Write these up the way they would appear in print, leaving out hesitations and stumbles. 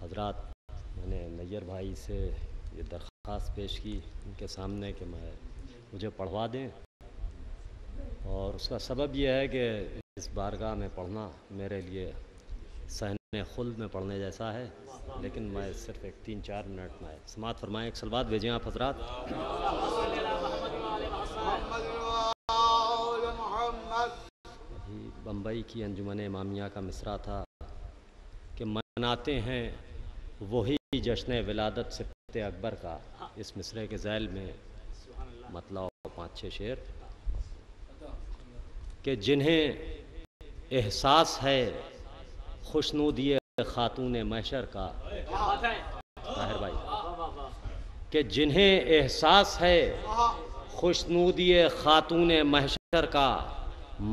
حضرات، میں نے نیر بھائی سے یہ درخواست پیش کی ان کے سامنے کہ مجھے پڑھوا دیں، اور اس کا سبب یہ ہے کہ اس بارگاہ میں پڑھنا میرے لیے صحن خلد میں پڑھنے جیسا ہے، لیکن میں صرف 3-4 منٹ میں سماعت فرمائیں۔ ایک سلوات بھیجیں آپ حضرات۔ ابھی بمبئی کی انجمن امامیہ کا مصرع تھا کہ مناتے ہیں وہی جشن ولادت سبط اکبر کا۔ اس مصرعے کے ذیل میں مطلب 5-6 شعر کہ جنہیں احساس ہے خوشنودی خاتون محشر کا، طاہر بھائی، کہ جنہیں احساس ہے خوشنودی خاتون محشر کا،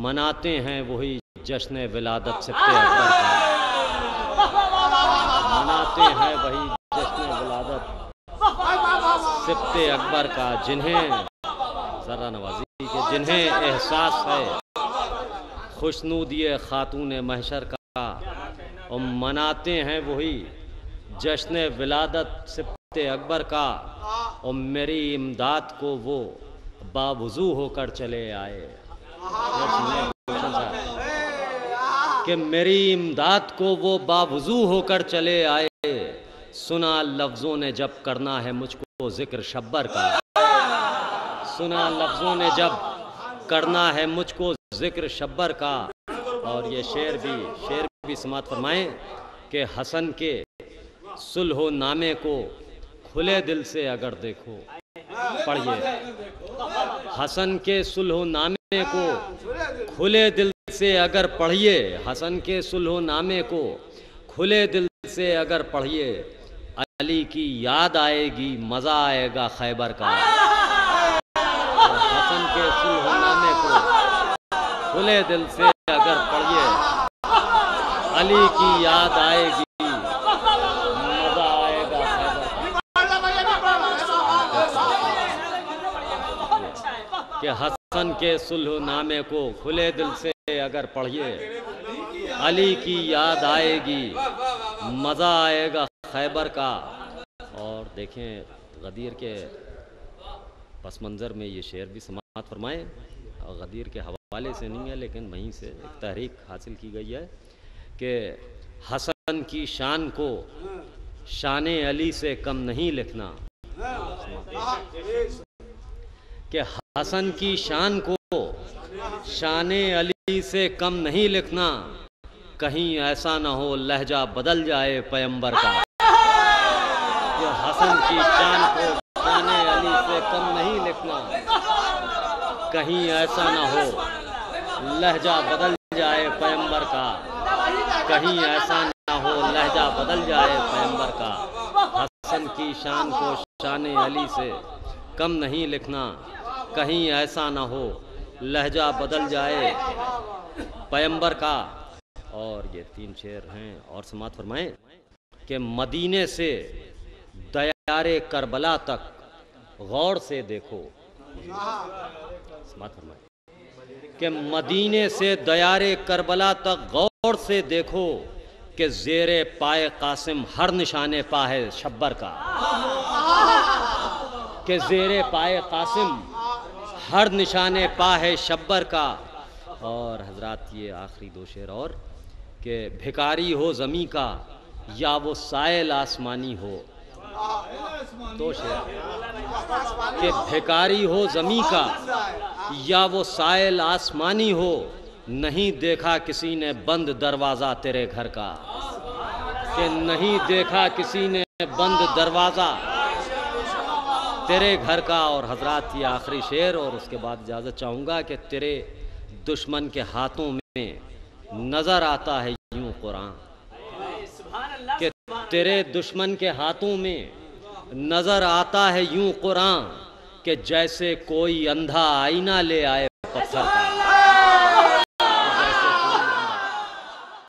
مناتے ہیں وہی جشن ولادت سبط اکبر کا، مناتے ہیں وہی جشن ولادت سبط اکبر کا، جنہیں ذرا نوازی کہ جنہیں احساس ہے خوشنودی خاتون محشر کا، اور مناتے ہیں وہی جشن ولادت سبط اکبر کا، اور میری امداد کو وہ باوضو ہو کر چلے آئے۔ کہ میری امداد کو وہ باوضو ہو کر چلے آئے، سنا لفظوں نے جب کرنا ہے مجھ کو ذکر شبر کا، سنا لفظوں نے جب کرنا ہے مجھ کو ذکر شبر کا۔ اور یہ شعر بھی سماعت فرمائیں کہ حسن کے صلح و نامے کو کھلے دل سے اگر دیکھو، پڑھیے، حسن کے صلح و نامے کو کھلے دل سے اگر پڑھیے، حسن کے صلح و نامے کو کھلے دل سے اگر پڑھیے، علی کی یاد آئے گی، مزہ آئے گا خیبر کا۔ حسن کے صلح و نامے کو کھلے دل سے اگر پڑھیے، علی کی یاد آئے گی، مزہ آئے گا خیبر کا۔ کہ حسن کے صلح و نامے کو کھلے دل سے اگر پڑھیے، علی کی یاد آئے گی، مزہ آئے گا خیبر کا۔ اور دیکھیں غدیر کے پس منظر میں یہ شعر بھی سماعت فرمائیں، اور غدیر کے حوالے سے نہیں ہے لیکن وہیں سے ایک تحریک حاصل کی گئی ہے کہ حسن کی شان کو شان علی سے کم نہیں لکھنا، کہ حسن کی شان کو شان علی سے کم نہیں لکھنا، کہیں ایسا نہ ہو لہجہ بدل جائے پیمبر کا۔ کہ حسن کی شان کو شان علی سے کم نہیں لکھنا، کہیں ایسا نہ ہو لہجہ بدل جائے پیمبر کا، کہیں ایسا نہ ہو لہجہ بدل جائے پیمبر کا۔ حسن کی شان کو شان علی سے کم نہیں لکھنا، کہیں ایسا نہ ہو لہجہ بدل جائے پیمبر کا۔ اور یہ 3 شعر ہیں اور سماعت فرمائیں کہ مدینے سے دیار کربلا تک غور سے دیکھو، سماعت فرمائیں کہ مدینے سے دیار کربلا تک غور سے دیکھو، کہ زیر پائے قاسم ہر نشان پا ہے شبر کا، کہ زیر پائے قاسم ہر نشان پا ہے شبر کا۔ اور حضرات یہ آخری 2 شعر اور کہ بھکاری ہو زمیں کا یا وہ سائل آسمانی ہو، 2 شعر کہ بھکاری ہو زمیں کا یا وہ سائل آسمانی ہو، نہیں دیکھا کسی نے بند دروازہ تیرے گھر کا، کہ نہیں دیکھا کسی نے بند دروازہ تیرے گھر کا۔ اور حضرات یہ آخری شعر اور اس کے بعد اجازت چاہوں گا کہ تیرے دشمن کے ہاتھوں میں نظر آتا ہے یوں قرآن، کہ تیرے دشمن کے ہاتھوں میں نظر آتا ہے یوں قرآن، کہ جیسے کوئی اندھا آئینہ لے آئے پتھر کا۔